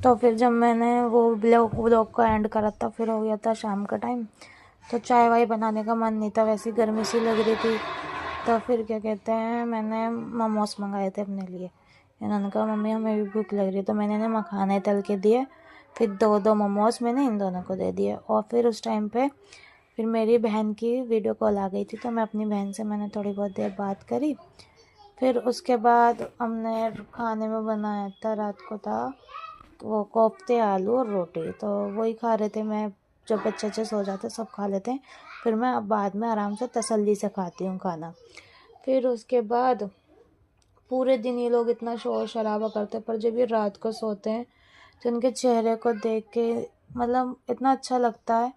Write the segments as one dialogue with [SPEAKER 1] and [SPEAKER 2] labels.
[SPEAKER 1] तो फिर जब मैंने वो ब्लॉग को एंड करा था, फिर हो गया था शाम का टाइम, तो चाय वाय बनाने का मन नहीं था, वैसी गर्मी सी लग रही थी। तो फिर क्या कहते हैं, मैंने मोमोज मंगाए थे अपने लिए। इन्होंने कहा मम्मी हमें भी भूख लग रही है, तो मैंने इन्हें मखाने तल के दिए। फिर दो मोमोज मैंने इन दोनों को दे दिए। और फिर उस टाइम पे फिर मेरी बहन की वीडियो कॉल आ गई थी, तो मैं अपनी बहन से मैंने थोड़ी बहुत देर बात करी। फिर उसके बाद हमने खाने में बनाया था, रात को था वो कोफ्ते, आलू और रोटी, तो वही खा रहे थे। मैं जब बच्चे सो जाते सब खा लेते हैं, फिर मैं अब बाद में आराम से तसल्ली से खाती हूँ खाना। फिर उसके बाद पूरे दिन ये लोग इतना शोर शराबा करते हैं, पर जब ये रात को सोते हैं तो उनके चेहरे को देख के मतलब इतना अच्छा लगता है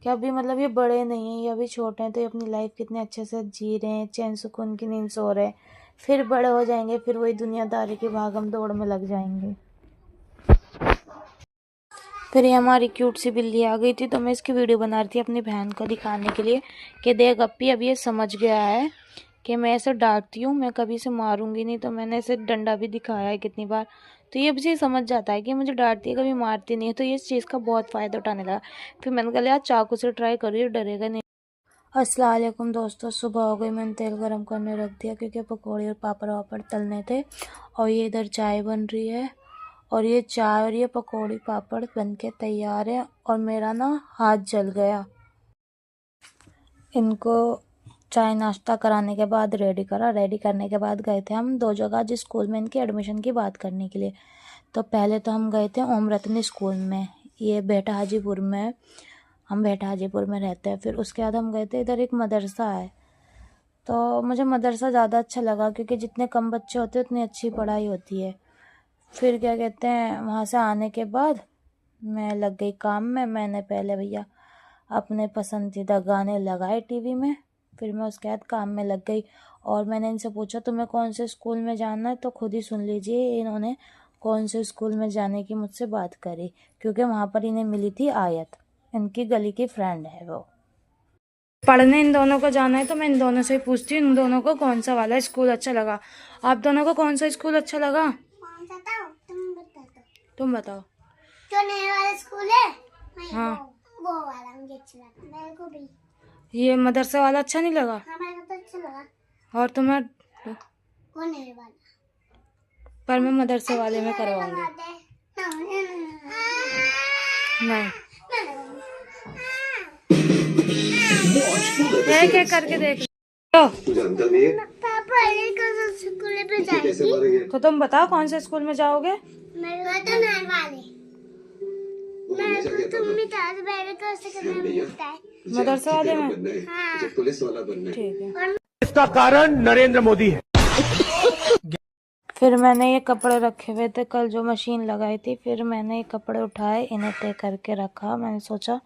[SPEAKER 1] कि अभी मतलब ये बड़े नहीं हैं, ये अभी छोटे हैं, तो ये अपनी लाइफ कितने अच्छे से जी रहे हैं, चैन सुकून की नींद सो रहे हैं। फिर बड़े हो जाएंगे, फिर वही दुनियादारी की भागम दौड़ में लग जाएंगे। फिर ये हमारी क्यूट सी बिल्ली आ गई थी, तो मैं इसकी वीडियो बना रही थी अपनी बहन को दिखाने के लिए कि देख अप्पी अब ये समझ गया है कि मैं ऐसे डांटती हूँ, मैं कभी इसे मारूंगी नहीं। तो मैंने इसे डंडा भी दिखाया है कितनी बार, तो ये भी समझ जाता है कि मुझे डांटती है, कभी मारती नहीं है। तो ये इस चीज़ का बहुत फ़ायदा उठाने लगा। फिर मैंने कहा यार चाकू से ट्राई करिए, डरेगा नहीं। अस्सलाम वालेकुम दोस्तों, सुबह हो गई, मैंने तेल गरम करने रख दिया क्योंकि पकौड़े और पापड़ वापड़ तलने थे। और ये इधर चाय बन रही है, और ये चाय और ये पकौड़ी पापड़ बन के तैयार है। और मेरा ना हाथ जल गया। इनको चाय नाश्ता कराने के बाद रेडी करा। रेडी करने के बाद गए थे हम दो जगह, जिस स्कूल में इनकी एडमिशन की बात करने के लिए। तो पहले तो हम गए थे ओम रत्न स्कूल में, ये बेटा हाजीपुर में, हम बेटा हाजीपुर में रहते हैं। फिर उसके बाद हम गए थे इधर एक मदरसा है, तो मुझे मदरसा ज़्यादा अच्छा लगा क्योंकि जितने कम बच्चे होते हैं उतनी अच्छी पढ़ाई होती है। फिर क्या कहते हैं, वहाँ से आने के बाद मैं लग गई काम में। मैंने पहले भैया अपने पसंदीदा गाने लगाए टीवी में, फिर मैं उसके बाद काम में लग गई। और मैंने इनसे पूछा तुम्हें कौन से स्कूल में जाना है, तो खुद ही सुन लीजिए इन्होंने कौन से स्कूल में जाने की मुझसे बात करी, क्योंकि वहाँ पर इन्हें मिली थी आयत, इनकी गली की फ्रेंड है वो। पढ़ने इन दोनों को जाना है, तो मैं इन दोनों से ही पूछती हूँ इन दोनों को कौन सा वाला स्कूल अच्छा लगा। आप दोनों को कौन सा स्कूल अच्छा लगा? तुम बताओ।
[SPEAKER 2] जो नया वाला स्कूल है,
[SPEAKER 1] हाँ
[SPEAKER 2] वो वाला मुझे अच्छा लगा। मेरे को भी
[SPEAKER 1] ये मदरसा वाला अच्छा नहीं लगा?
[SPEAKER 2] हाँ, मेरे को तो अच्छा लगा।
[SPEAKER 1] और तुम्हें?
[SPEAKER 2] वो नया वाला,
[SPEAKER 1] पर मैं मदरसे वाले में करवाऊंगी। नहीं, एक एक करके देख लो।
[SPEAKER 2] पापा स्कूल पे जाएगी,
[SPEAKER 1] तो तुम बताओ कौन से स्कूल में जाओगे?
[SPEAKER 2] मैं तो नया वाले, मैं तो तुम भी ताज बैठे तो उससे करना मिलता है
[SPEAKER 1] मदरसे वाले में?
[SPEAKER 2] हाँ,
[SPEAKER 3] पुलिस वाला बनना है।
[SPEAKER 1] ठीक है।
[SPEAKER 3] इसका कारण नरेंद्र मोदी है।
[SPEAKER 1] फिर मैंने ये कपड़े रखे हुए थे, कल जो मशीन लगाई थी, फिर मैंने ये कपड़े उठाए, इन्हें तय करके रखा। मैंने सोचा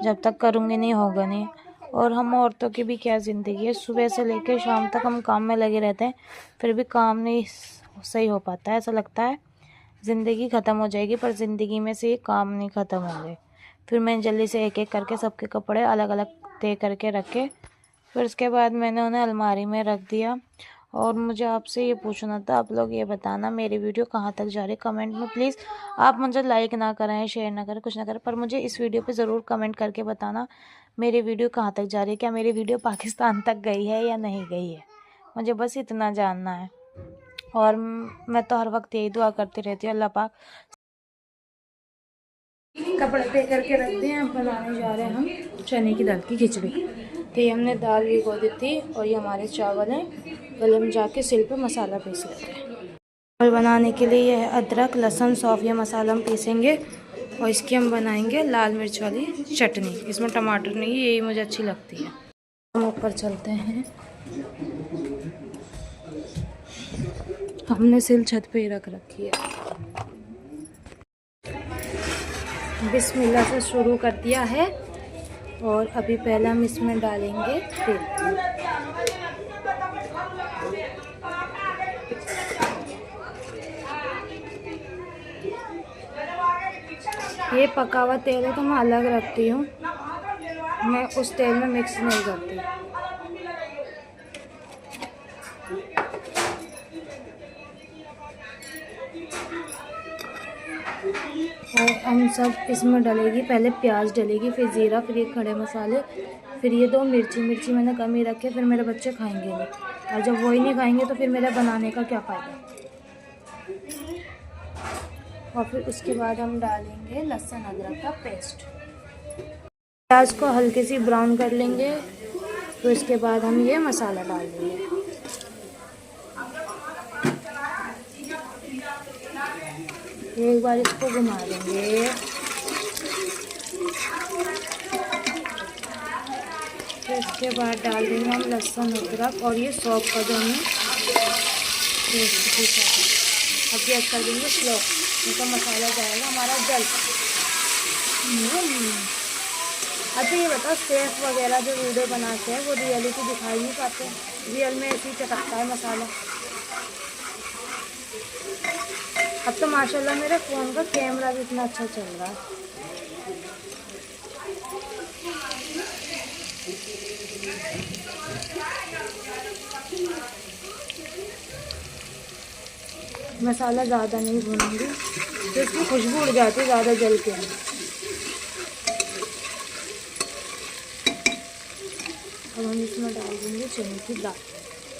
[SPEAKER 1] जब तक करूँगी नहीं होगा नहीं। और हम औरतों की भी क्या ज़िंदगी है, सुबह से लेकर शाम तक हम काम में लगे रहते हैं, फिर भी काम नहीं सही हो पाता है। ऐसा लगता है ज़िंदगी ख़त्म हो जाएगी, पर ज़िंदगी में से ये काम नहीं ख़त्म होंगे। फिर मैंने जल्दी से एक एक करके सबके कपड़े अलग अलग तय करके रखे। फिर उसके बाद मैंने उन्हें अलमारी में रख दिया। और मुझे आपसे ये पूछना था, आप लोग ये बताना मेरी वीडियो कहाँ तक जा रही है कमेंट में प्लीज़। आप मुझे लाइक ना करें, शेयर ना करें, कुछ ना करें, पर मुझे इस वीडियो पे ज़रूर कमेंट करके बताना मेरी वीडियो कहाँ तक जा रही है। क्या मेरी वीडियो पाकिस्तान तक गई है या नहीं गई है, मुझे बस इतना जानना है। और मैं तो हर वक्त यही दुआ करती रहती हूँ, अल्लाह पाक। कपड़े पे करके रख दिए, हम बनाने जा रहे हैं हम चने की दाल की खिचड़ी। तो ये हमने दाल भिगो दी थी, और ये हमारे चावल हैं। पहले हम जाके सिल पे मसाला पीस लेते हैं। और बनाने के लिए ये है अदरक लहसुन सौंफ, ये मसाला हम पीसेंगे। और इसकी हम बनाएंगे लाल मिर्च वाली चटनी, इसमें टमाटर नहीं, यही मुझे अच्छी लगती है। हम ऊपर चलते हैं, हमने सिल छत पे ही रख रखी है। बिस्मिल्लाह से शुरू कर दिया है। और अभी पहले हम इसमें डालेंगे तेल। ये पका हुआ तेल है तो मैं अलग रखती हूँ, मैं उस तेल में मिक्स नहीं करती। और हम सब इसमें डलेगी, पहले प्याज डलेगी, फिर ज़ीरा, फिर ये खड़े मसाले, फिर ये 2 मिर्ची मैंने कम ही रखे, फिर मेरे बच्चे खाएंगे नहीं, और जब वही नहीं खाएंगे तो फिर मेरे बनाने का क्या फ़ायदा। और फिर उसके बाद हम डालेंगे लहसुन अदरक का पेस्ट। प्याज को हल्के सी ब्राउन कर लेंगे, तो इसके बाद हम ये मसाला डाल देंगे। एक बार इसको घुमा देंगे। फिर इसके बाद डाल देंगे हम लहसुन अदरक और ये सौंफ का जो हमें पेस्ट किया था। अब गैस कर देंगे स्लो, तो मसाला जाएगा हमारा जल। अच्छा ये बताओ, शेफ वगैरह जो वीडियो बनाते हैं वो रियलिटी दिखाई नहीं पाते, रियल में ऐसे ही चटकता है मसाला। अब तो माशाल्लाह मेरे फ़ोन का कैमरा भी इतना अच्छा चल रहा है। मसाला ज़्यादा नहीं भूनूंगी तो इसकी खुशबू उड़ जाती है ज़्यादा जल के। अब हम इसमें डाल देंगे चने की दाल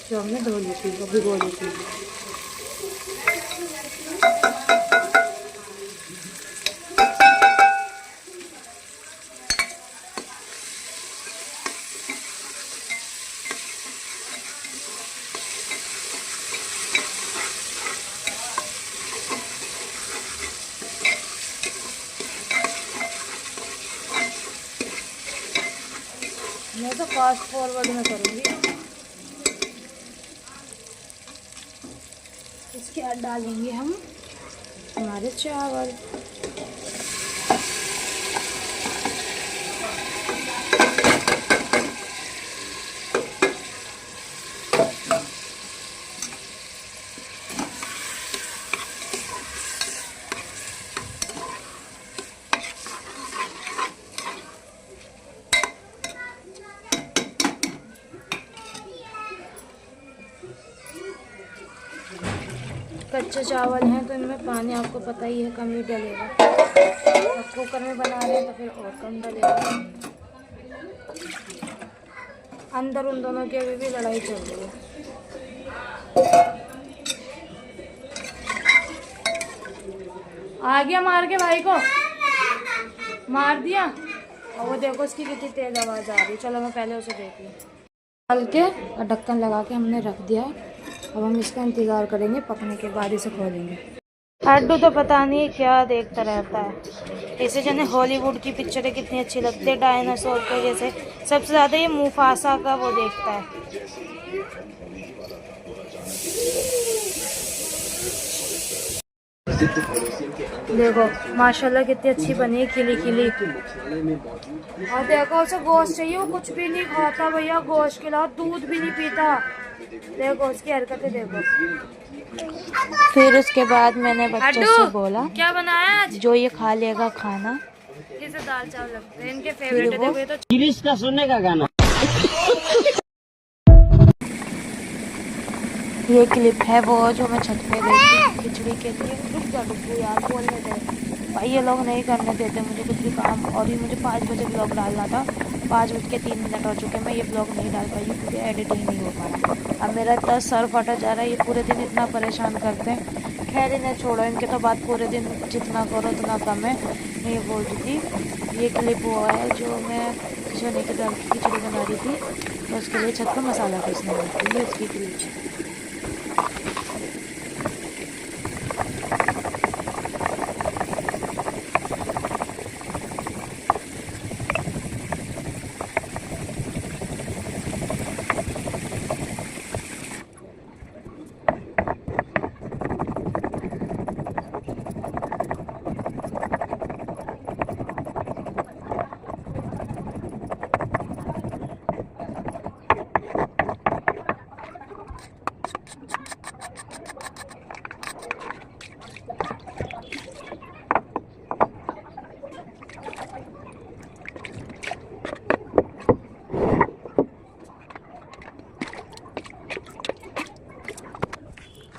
[SPEAKER 1] जो हमने धो ली थी, वो भिगो ली थी। मैं तो फास्ट फॉरवर्ड में करूँगी। इसके बाद डालेंगे हम हमारे चावल। कच्चे चावल हैं तो इनमें पानी आपको पता ही है कम ही डलेगा। अब कुकर में बना रहे हैं तो फिर और कम डलेगा। अंदर उन दोनों की अभी भी लड़ाई चल रही है। आ गया मार के भाई को, मार दिया। और वो देखो उसकी कितनी तेज आवाज़ आ रही है। चलो मैं पहले उसे देख लूँ। डाल के और ढक्कन लगा के हमने रख दिया। अब हम इसका इंतज़ार करेंगे, पकने के बाद इसे खोलेंगे। अड्डू तो पता नहीं क्या देखता रहता है। इसे जैसे हॉलीवुड की पिक्चरें कितनी अच्छी लगती है, डायनासोर के जैसे। सबसे ज़्यादा ये मुफासा का वो देखता है। देखो माशाल्लाह कितनी अच्छी बनी, खिली खिली। और देखो उसे गोश्त चाहिए, वो कुछ भी नहीं खाता भैया, गोश्त के अलावा दूध भी नहीं पीता। देखो उसकी हरकतें देखो। फिर उसके बाद मैंने बच्चों से बोला क्या बनाया आज, जो ये खा लेगा खाना। इसे दाल चावल लगते हैं इनके फेवरेट है। देखो ये तो
[SPEAKER 4] गिरीश का सुनने का गाना।
[SPEAKER 1] ये क्लिप है वो जो मैं छत पे गई थी खिचड़ी के लिए। रुक जा डुब्बू यार, बोलने दे भाई, ये लोग नहीं करने देते मुझे कुछ भी काम। और ये मुझे 5 बजे ब्लॉग डालना था, 5:03 हो चुके, मैं ये ब्लॉग नहीं डाल पाई क्योंकि एडिटिंग नहीं हो पा रहा। अब मेरा इतना सर फटा जा रहा है, ये पूरे दिन इतना परेशान करते हैं। खैर इन्हें छोड़ो, इनके तो बात पूरे दिन जितना करो उतना कम है। मैं ये बोल रही थी, ये क्लिप वो है जो मैं चने की दाल की खिचड़ी बना रही थी, तो उसके लिए छत पर मसाला पीसने गई थी। ये उसकी क्लिप।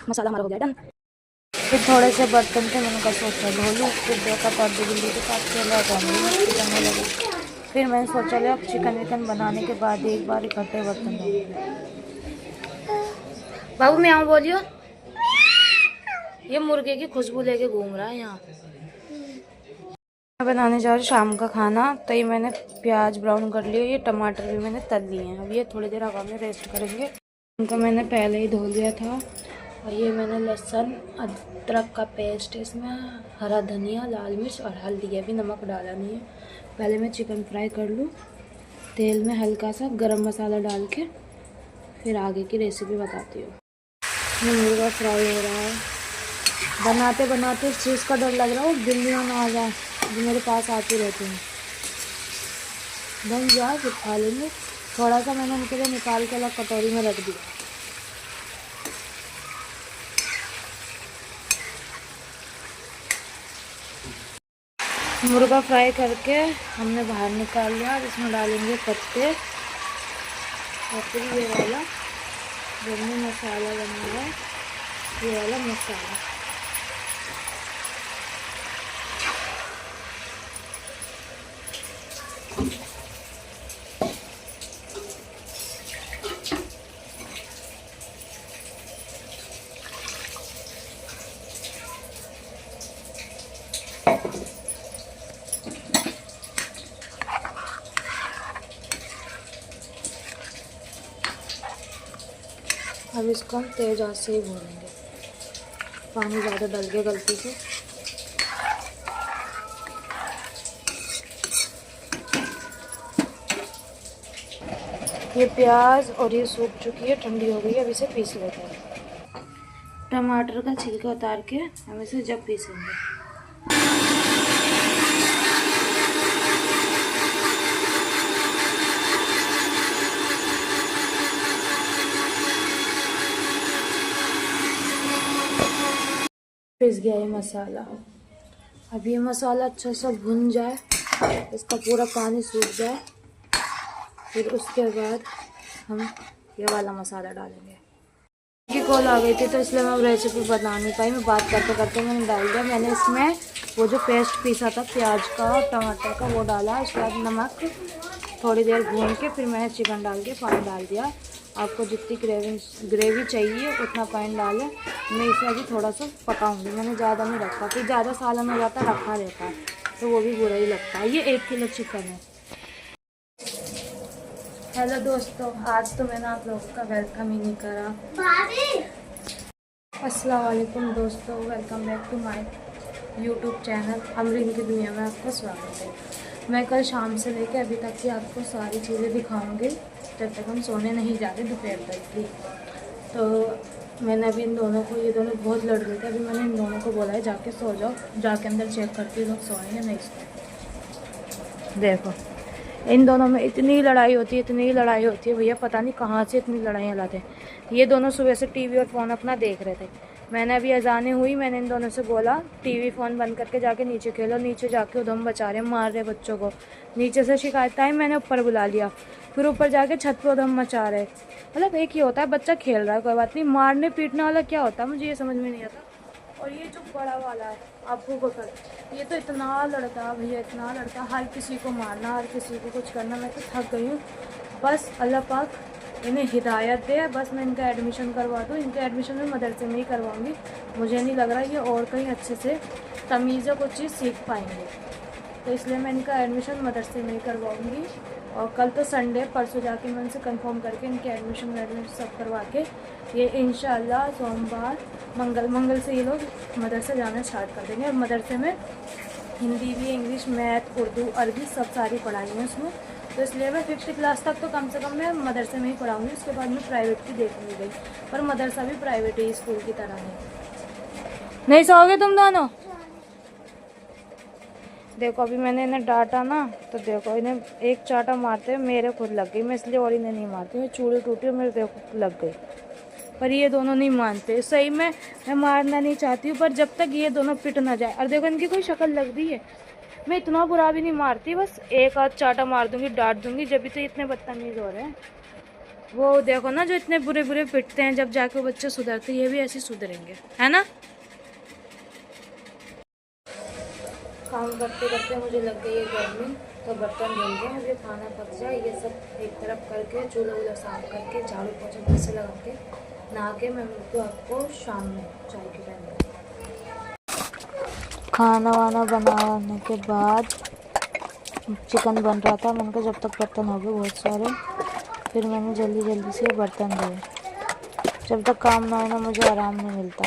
[SPEAKER 1] मसाला हमारा हो गया डन। फिर थोड़े से बर्तन थे, मैंने कहा सोचा धो लूँ। फिर देखा पर्दे बिल्ली के साथ खेला करने लगी। फिर मैंने सोचा ले अब चिकन विकन बनाने के बाद एक बार इकट्ठे बर्तन धो। बाबू मैं आऊँ बोलियो, ये मुर्गे की खुशबू लेके घूम रहा है यहाँ। मैं बनाने जा रही शाम का खाना। तो ये मैंने प्याज ब्राउन कर लिया, ये टमाटर भी मैंने तल लिए हैं। अब ये थोड़ी देर हवा में रेस्ट करेंगे। उनको मैंने पहले ही धो लिया था। और ये मैंने लहसुन अदरक का पेस्ट, इसमें हरा धनिया, लाल मिर्च और हल्दी है, अभी नमक डाला नहीं है। पहले मैं चिकन फ्राई कर लूँ तेल में, हल्का सा गरम मसाला डाल के, फिर आगे की रेसिपी बताती हूँ। ये मुर्गा फ्राई हो रहा है। बनाते बनाते इस चीज़ का डर लग रहा है वो बिल्लियाँ ना आ जाए जो मेरे पास आती रहती हैं। बन जाए फिर खा लेंगे। थोड़ा सा मैंने उनके लिए निकाल के अलग कटोरी में रख दिया। मुर्गा फ्राई करके हमने बाहर निकाल लिया। इसमें डालेंगे पत्ते और फिर ये वाला जो हमने मसाला बनाया है, ये वाला मसाला। अब इसको हम तेज आंच से ही भूनेंगे, पानी ज़्यादा डल गया गलती से। ये प्याज और ये सूख चुकी है, ठंडी हो गई है। अब इसे पीस लेते हैं। टमाटर का छिलका उतार के हम इसे जब पीसेंगे। पिस गया ये मसाला। अब ये मसाला अच्छा सा भुन जाए, इसका पूरा पानी सूख जाए, फिर उसके बाद हम ये वाला मसाला डालेंगे। की कॉल आ गई थी तो इसलिए मैं रेसिपी बता नहीं पाई। मैं बात करते करते मैंने डाल दिया। मैंने इसमें वो जो पेस्ट पीसा था प्याज का और टमाटर का वो डाला। उसके बाद नमक, थोड़ी देर भून के फिर मैंने चिकन डाल के पानी डाल दिया। आपको जितनी ग्रेवी चाहिए उतना पानी डालें। मैं इसे अभी थोड़ा सा पकाऊंगी, मैंने ज़्यादा नहीं रखा, फिर ज़्यादा सालन हो जाता रखा रहता है तो वो भी बुरा ही लगता है। ये 1 किलो चिकन है। हेलो दोस्तों, आज तो मैंने आप लोगों का वेलकम ही नहीं करा। अस्सलाम वालेकुम दोस्तों, welcome back to my YouTube channel Amreen की दुनिया में आपका स्वागत है। मैं कल शाम से लेकर अभी तक की आपको सारी चीज़ें दिखाऊंगी जब तक हम सोने नहीं जाते दोपहर तक की। तो मैंने अभी इन दोनों को, ये दोनों बहुत लड़ रहे थे, अभी मैंने इन दोनों को बोला है जाके सो जाओ, जाके अंदर चेक करती हूँ लोग सोए या नहीं सोए। देखो इन दोनों में इतनी लड़ाई होती है, इतनी लड़ाई होती है भैया, पता नहीं कहाँ से इतनी लड़ाइयाँ लाते हैं। ये दोनों सुबह से टीवी और फ़ोन अपना देख रहे थे। मैंने अभी अजानें हुई, मैंने इन दोनों से बोला टीवी फ़ोन बंद करके जाके नीचे खेलो। नीचे जाके उधम बचा रहे, मार रहे बच्चों को। नीचे से शिकायत आई, मैंने ऊपर बुला लिया, फिर ऊपर जाके छत पे उधम मचा रहे। मतलब एक ही होता है, बच्चा खेल रहा है कोई बात नहीं, मारने पीटने वाला क्या होता है मुझे ये समझ में नहीं आता। और ये जो बड़ा वाला है अबू बकर, ये तो इतना लड़ता भैया, इतना लड़ता, हर किसी को मारना, हर किसी को कुछ करना। मैं तो थक गई हूँ। बस अल्लाह पाक इन्हें हिदायत दे, बस मैं इनका एडमिशन करवा दूँ। इनके एडमिशन में मदरसे में ही करवाऊँगी। मुझे नहीं लग रहा ये और कहीं अच्छे से तमीज़ कुछ चीज़ सीख पाएंगे, तो इसलिए मैं इनका एडमिशन मदरसे में ही करवाऊँगी। और कल तो संडे, परसों जाके मैं उनसे कंफर्म करके इनके एडमिशन सब करवा के ये इंशाल्लाह सोमवार मंगल से ये लोग मदरसे जाना स्टार्ट कर देंगे। और मदरसे में हिंदी भी, इंग्लिश, मैथ, उर्दू, अरबी सब सारी पढ़ाई है उसमें। तो इसलिए मैं 5th क्लास तक तो कम से कम मैं मदरसे में ही पढ़ाऊँगी। उसके बाद मैं प्राइवेट की देखूँगी गई, पर मदरसा भी प्राइवेट ही स्कूल की तरह है। नहीं सोओगे तुम दोनों? देखो अभी मैंने इन्हें डांटा ना, तो देखो इन्हें एक चाटा मारते हुए मेरे खुद लग गई। मैं इसलिए और इन्हें नहीं मारती, मैं चूड़ी टूटी और मेरे देखो लग गई। पर ये दोनों नहीं मानते। सही में मैं मारना नहीं चाहती हूँ, पर जब तक ये दोनों पिट ना जाए। और देखो इनकी कोई शक्ल लग रही है, मैं इतना बुरा भी नहीं मारती, बस एक आध चाटा मार दूंगी, डांट दूंगी। जब भी तो इतने बदतमीज हो रहे हैं। वो देखो ना जो इतने बुरे बुरे पिटते हैं, जब जाके वो बच्चे सुधरते, ये भी ऐसे सुधरेंगे, है ना? काम करते करते मुझे लग गई है गर्मी, तो बर्तन धुल गए। अब ये खाना पक जाए, ये सब एक तरफ करके चूल्हा वूल्हा साफ करके झाड़ू पोछा घर से लगा के नहा के मैं मिलती हूँ आपको शाम में चाय के टाइम में। खाना वाना बनाने के बाद चिकन बन रहा था, मैंने कहा जब तक बर्तन हो गए बहुत सारे, फिर मैंने जल्दी जल्दी से बर्तन धोए। जब तक काम ना हो ना मुझे आराम नहीं मिलता।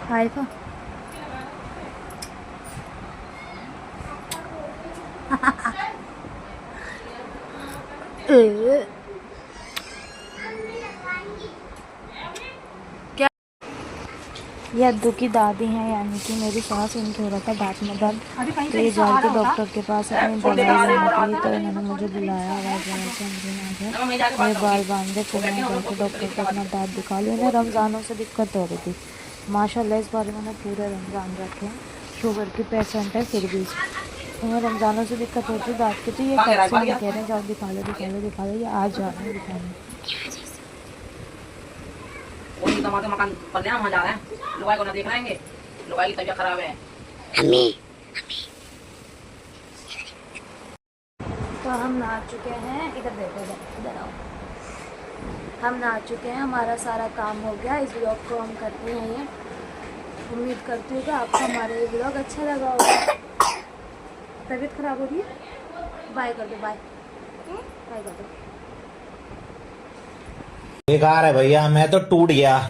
[SPEAKER 1] हाय को क्या ये अद्दू की दादी हैं, यानी कि मेरी सास, इनके हो रहा था दांत में दर्द, तो ये जा के डॉक्टर के पास अपनी दवाई लेने के लिए, तो इन्होंने मुझे बुलाया। आवाज़ आया से अंदर आ गया, ये बाल बांधे, फिर मैं जाके डॉक्टर को अपना दांत दिखा लिया। इन्हें रमज़ानों से दिक्कत हो रही थी, माशाल्लाह इस बार मैंने पूरे रमज़ान रखे हैं। शुगर की पेशेंट है, फिर भी उन्हें रमज़ानों से दिक्कत होती है दाँत की, तो ये कब से कह रहे हैं जाओ दिखा लो दिखा लो दिखा लो, ये आज जा रहे हैं दिखाने।
[SPEAKER 4] टमाटर मकान पल्ले वहाँ जा रहे हैं, लुगाई को ना देख रहेंगे, लुगाई की तबीयत खराब है।
[SPEAKER 1] तो हम नहा चुके हैं, इधर देखो, इधर आओ। हम नहा चुके हैं, हमारा सारा काम हो गया। इस ब्लॉग को हम करते हैं ये, उम्मीद करती हूँ कि आपको हमारा ये ब्लॉग अच्छा लगा होगा। तबीयत खराब हो रही है, बाय कर दो, बाय बाय कर दो।
[SPEAKER 5] बेकार है भैया, मैं तो टूट गया।